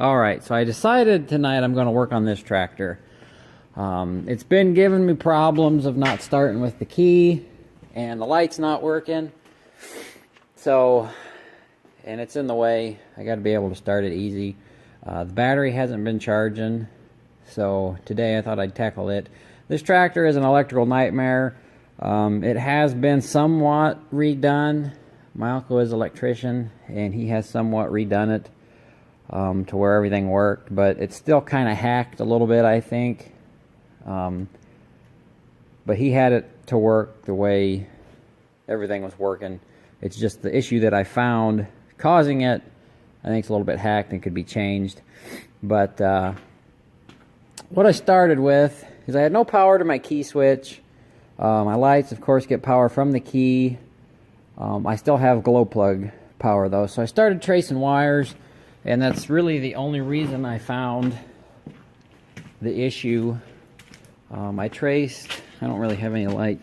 Alright, so I decided tonight I'm going to work on this tractor. It's been giving me problems of not starting with the key, and the light's not working. So, and it's in the way. I got to be able to start it easy. The battery hasn't been charging, so today I thought I'd tackle it. This tractor is an electrical nightmare. It has been somewhat redone. My uncle is an electrician, and he has somewhat redone it to where everything worked, but it's still kind of hacked a little bit, I think. But he had it to work the way everything was working. It's just the issue that I found causing it, I think it's a little bit hacked and could be changed. But what I started with is I had no power to my key switch. My lights, of course, get power from the key. I still have glow plug power, though. So I started tracing wires, and that's really the only reason I found the issue. I don't really have any light.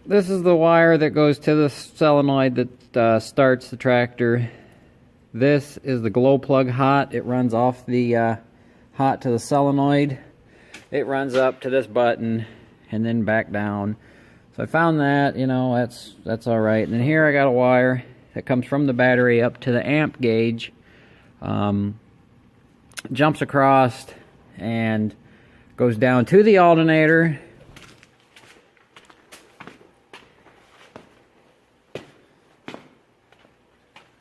This is the wire that goes to the solenoid that starts the tractor. This is the glow plug hot. It runs off the hot to the solenoid. It runs up to this button and then back down. So I found that, you know, that's all right. And then here I got a wire that comes from the battery up to the amp gauge. Jumps across and goes down to the alternator.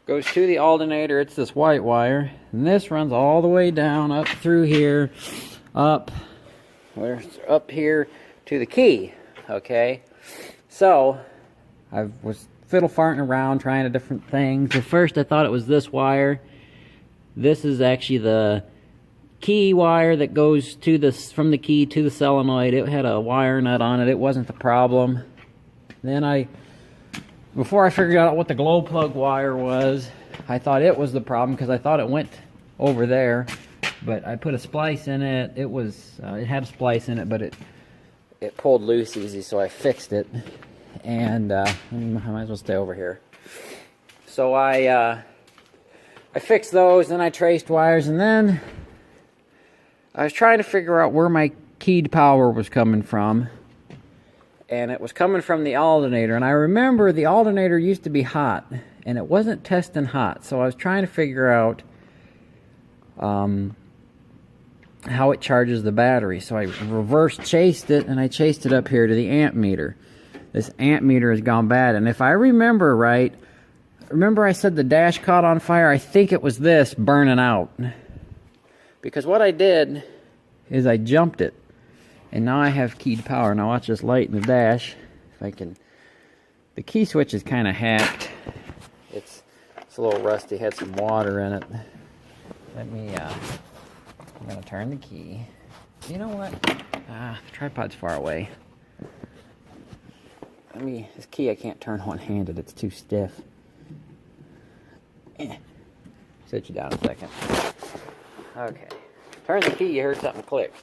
Goes to the alternator. It's this white wire, and this runs all the way down up through here, up here to the key. Okay, so I was fiddle farting around trying different things. At first I thought it was this wire. This is actually the key wire that goes to this from the key to the solenoid. It had a wire nut on it. It wasn't the problem. Then before I figured out what the glow plug wire was, I thought it was the problem because I thought it went over there. But I put a splice in it. It had a splice in it, but it pulled loose easy, so I fixed it. And I might as well stay over here. So I fixed those, then I traced wires, and then I was trying to figure out where my keyed power was coming from. And it was coming from the alternator. And I remember the alternator used to be hot, and it wasn't testing hot. So I was trying to figure out how it charges the battery. So I reverse chased it, and I chased it up here to the amp meter. This amp meter has gone bad, and if I remember right, remember I said the dash caught on fire? I think it was this burning out. Because what I did is I jumped it. And now I have keyed power. Now watch this light in the dash. If I can... The key switch is kind of hacked. It's a little rusty. Had some water in it. Let me... I'm going to turn the key. You know what? The tripod's far away. This key I can't turn one-handed. It's too stiff. Sit you down a second. Okay. Turn the key, you heard something click.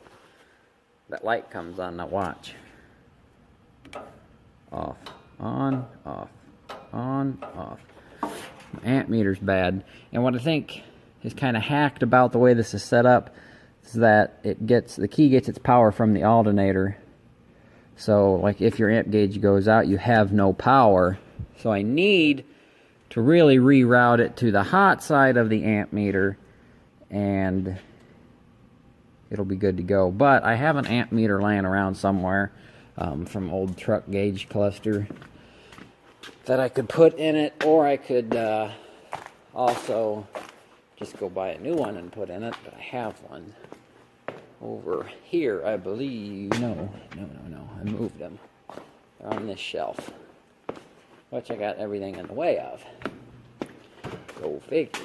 That light comes on, now watch. Off. On, off. On, off. My amp meter's bad. And what I think is kind of hacked about the way this is set up is that the key gets its power from the alternator. So, like, if your amp gauge goes out, you have no power. So I need to really reroute it to the hot side of the amp meter, and it'll be good to go. But I have an amp meter laying around somewhere from old truck gauge cluster that I could put in it, or I could also just go buy a new one and put in it. But I have one over here, I believe. No, I moved them. They're on this shelf, which I got everything in the way of. Go figure.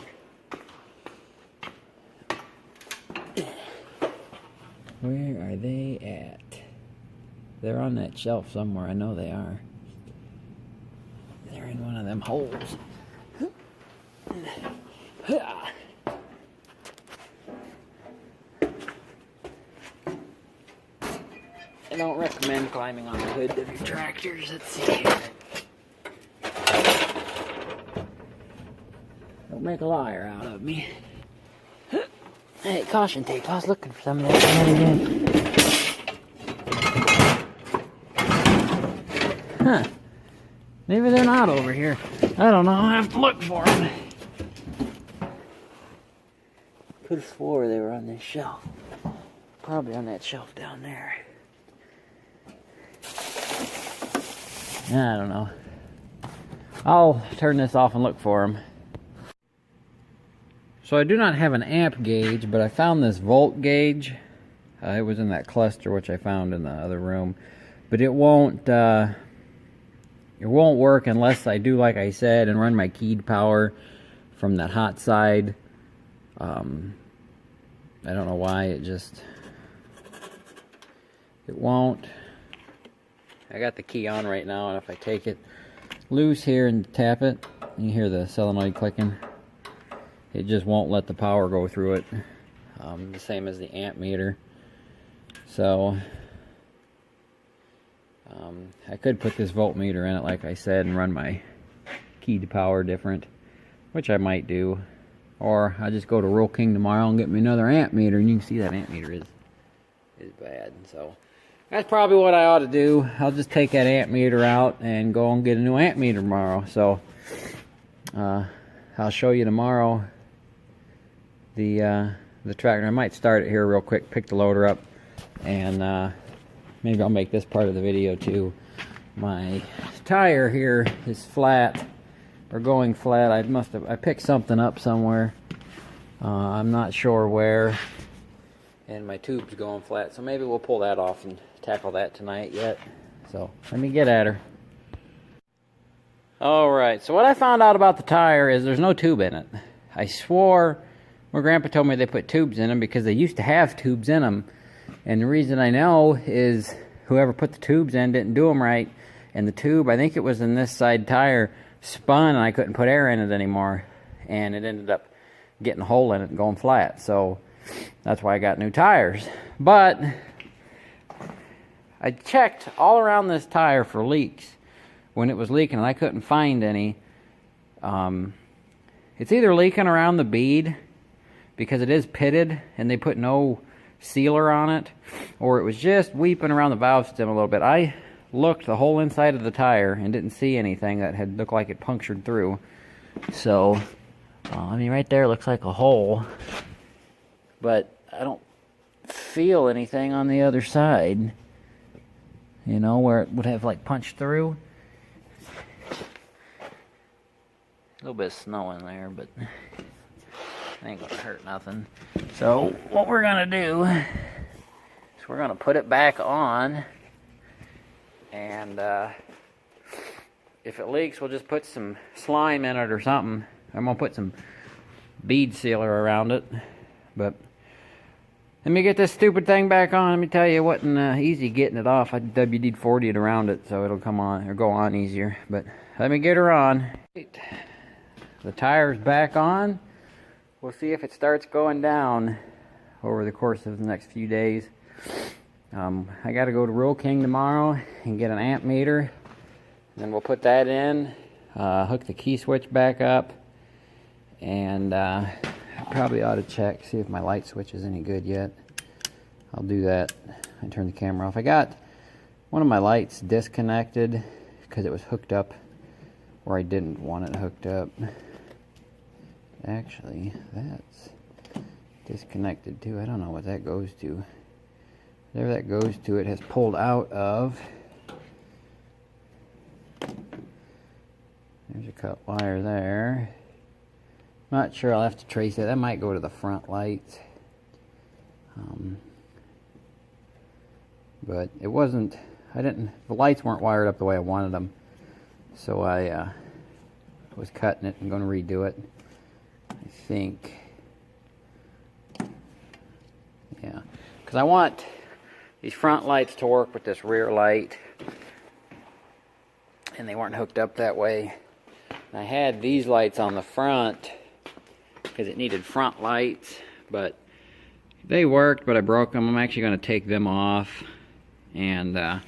Where are they at? They're on that shelf somewhere. I know they are. They're in one of them holes. I don't recommend climbing on the hood of your tractors. Let's see here. Don't make a liar out of me. Hey, caution tape. I was looking for some of that. Huh. Maybe they're not over here. I don't know. I'll have to look for them. Could have swore they were on this shelf. Probably on that shelf down there. I don't know. I'll turn this off and look for them. So I do not have an amp gauge, but I found this volt gauge. It was in that cluster which I found in the other room, but it won't work unless I do like I said and run my keyed power from that hot side. I don't know why it won't. I got the key on right now, and if I take it loose here and tap it, you hear the solenoid clicking. It just won't let the power go through it. The same as the amp meter. So I could put this voltmeter in it, like I said, and run my key to power different, which I might do. Or I'll just go to Rural King tomorrow and get me another amp meter, and you can see that amp meter is bad. So that's probably what I ought to do. I'll just take that amp meter out and go and get a new amp meter tomorrow. So I'll show you tomorrow the tractor. I might start it here real quick, pick the loader up, and maybe I'll make this part of the video too. My tire here is flat, or going flat. I picked something up somewhere. I'm not sure where. And my tube's going flat, so maybe we'll pull that off and tackle that tonight yet. So let me get at her. Alright, so what I found out about the tire is there's no tube in it. I swore my grandpa told me they put tubes in them because they used to have tubes in them. And the reason I know is whoever put the tubes in didn't do them right. And the tube, I think it was in this side tire, spun and I couldn't put air in it anymore. And it ended up getting a hole in it and going flat. So that's why I got new tires. But I checked all around this tire for leaks when it was leaking, and I couldn't find any. It's either leaking around the bead because it is pitted and they put no sealer on it, or it was just weeping around the valve stem a little bit. I looked the whole inside of the tire and didn't see anything that had looked like it punctured through. So I mean, right there looks like a hole, but I don't feel anything on the other side, you know, where it would have like punched through. A little bit of snow in there, but ain't gonna hurt nothing. So what we're gonna do is we're gonna put it back on, and if it leaks, we'll just put some slime in it or something. I'm gonna put some bead sealer around it. But let me get this stupid thing back on. Let me tell you, it wasn't easy getting it off. I WD-40 it around it so it'll come on or go on easier. But let me get her on. The tire's back on. We'll see if it starts going down over the course of the next few days. I got to go to Rural King tomorrow and get an amp meter. Then we'll put that in, hook the key switch back up, and I probably ought to check, see if my light switch is any good yet. I'll do that and turn the camera off. I got one of my lights disconnected because it was hooked up where I didn't want it hooked up. Actually, that's disconnected too. I don't know what that goes to. Whatever that goes to, it has pulled out of. There's a cut wire there. Not sure, I'll have to trace it. That might go to the front lights. But it wasn't, the lights weren't wired up the way I wanted them. So I was cutting it and going to redo it. I think, yeah, because I want these front lights to work with this rear light, and they weren't hooked up that way. And I had these lights on the front because it needed front lights, but they worked, but I broke them. I'm actually going to take them off and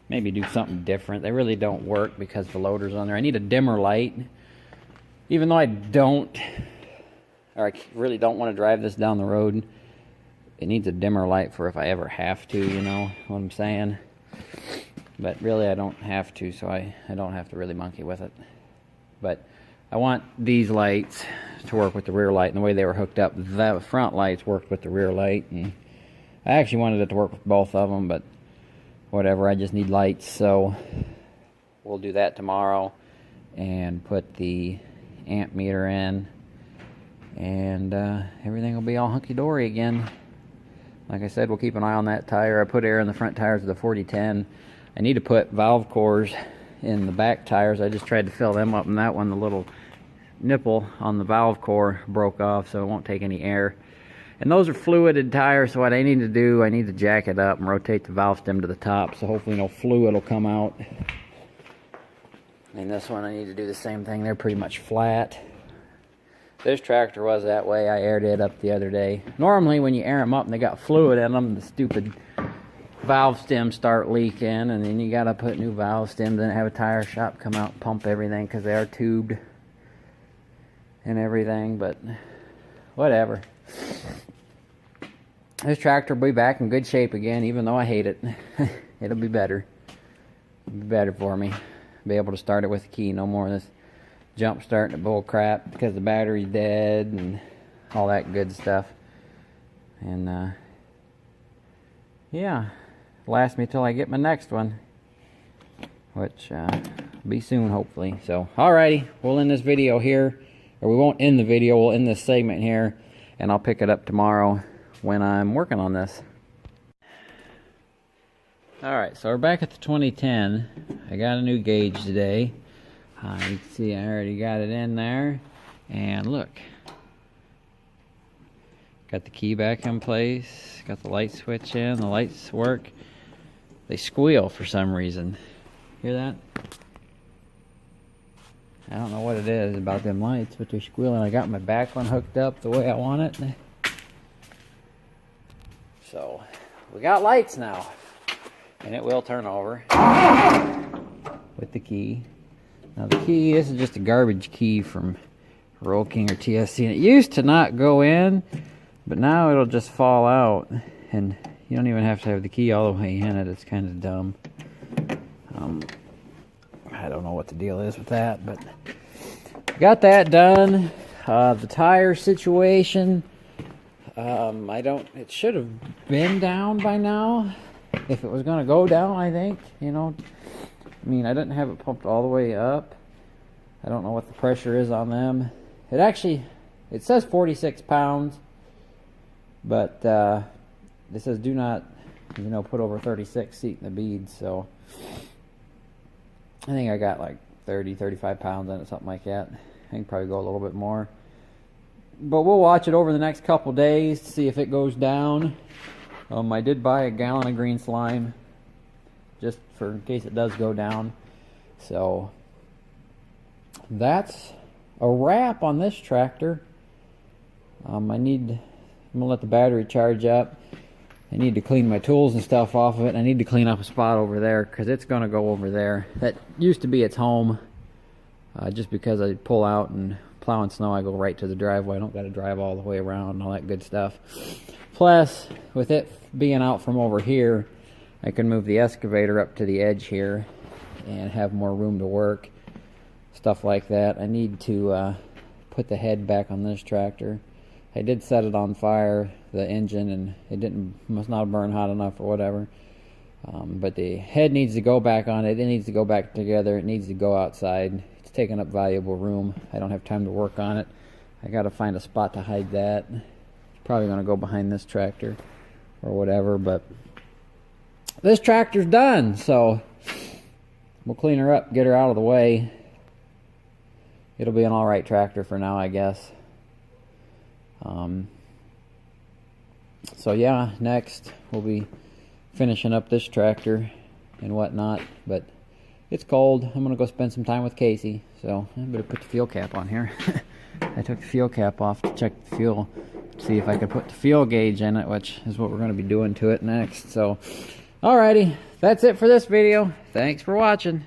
maybe do something different. They really don't work because the loader's on there. I need a dimmer light, even though I really don't want to drive this down the road. it needs a dimmer light for if I ever have to, you know what I'm saying? But really I don't have to, so I don't have to really monkey with it. But I want these lights to work with the rear light, and the way they were hooked up, the front lights worked with the rear light, and I actually wanted it to work with both of them, but whatever, I just need lights, so we'll do that tomorrow and put the amp meter in, and everything will be all hunky-dory again. Like I said, we'll keep an eye on that tire. I put air in the front tires of the 4010. I need to put valve cores in the back tires. I just tried to fill them up, and that one, the little nipple on the valve core broke off, so it won't take any air. And those are fluided tires, so what I need to do, I need to jack it up and rotate the valve stem to the top, so hopefully no fluid will come out. And this one, I need to do the same thing. They're pretty much flat. This tractor was that way. I aired it up the other day. Normally, when you air them up and they got fluid in them, the stupid valve stems start leaking, and then you gotta put new valve stems and have a tire shop come out and pump everything because they are tubed and everything, but whatever. This tractor will be back in good shape again, even though I hate it. It'll be better. It'll be better for me. Be able to start it with a key. No more of this jump starting bull crap because the battery's dead and all that good stuff. And yeah, last me till I get my next one, which will be soon hopefully. So alrighty, we'll end this video here, or we won't end the video, we'll end this segment here, and I'll pick it up tomorrow when I'm working on this. Alright, so we're back at the 2010. I got a new gauge today. You can see I already got it in there, and look, got the key back in place, got the light switch in, the lights work. They squeal for some reason. Hear that? I don't know what it is about them lights, but they're squealing. I got my back one hooked up the way I want it. So, we got lights now. And it will turn over with the key. Now the key, this is just a garbage key from Roll King or TSC. And it used to not go in, but now it'll just fall out. And you don't even have to have the key all the way in it. It's kind of dumb. I don't know what the deal is with that, but got that done. The tire situation, it should have been down by now. If it was going to go down, I think, you know, I mean, I didn't have it pumped all the way up. I don't know what the pressure is on them. It says 46 pounds, but it says do not, you know, put over 36 seat in the beads, so I think I got like 35 pounds in it, something like that. I can probably go a little bit more. But we'll watch it over the next couple days to see if it goes down. I did buy a gallon of green slime just for in case it does go down. So that's a wrap on this tractor. I'm gonna let the battery charge up. I need to clean my tools and stuff off of it. I need to clean up a spot over there because it's gonna go over there. That used to be its home. Just because I pull out and plowing snow, I go right to the driveway. I don't got to drive all the way around and all that good stuff. Plus, with it being out from over here, I can move the excavator up to the edge here and have more room to work. Stuff like that. I need to put the head back on this tractor. I did set it on fire, the engine, and it must not burn hot enough or whatever. But the head needs to go back on it. It needs to go back together. It needs to go outside. It's taking up valuable room. I don't have time to work on it. I got to find a spot to hide that. Probably going to go behind this tractor or whatever, but this tractor's done, so we'll clean her up, get her out of the way. It'll be an alright tractor for now, I guess. So yeah, next we'll be finishing up this tractor and whatnot, but it's cold. I'm going to go spend some time with Casey, so I better put the fuel cap on here. I took the fuel cap off to check the fuel, see if I could put the fuel gauge in it, which is what we're going to be doing to it next. So, alrighty, that's it for this video. Thanks for watching.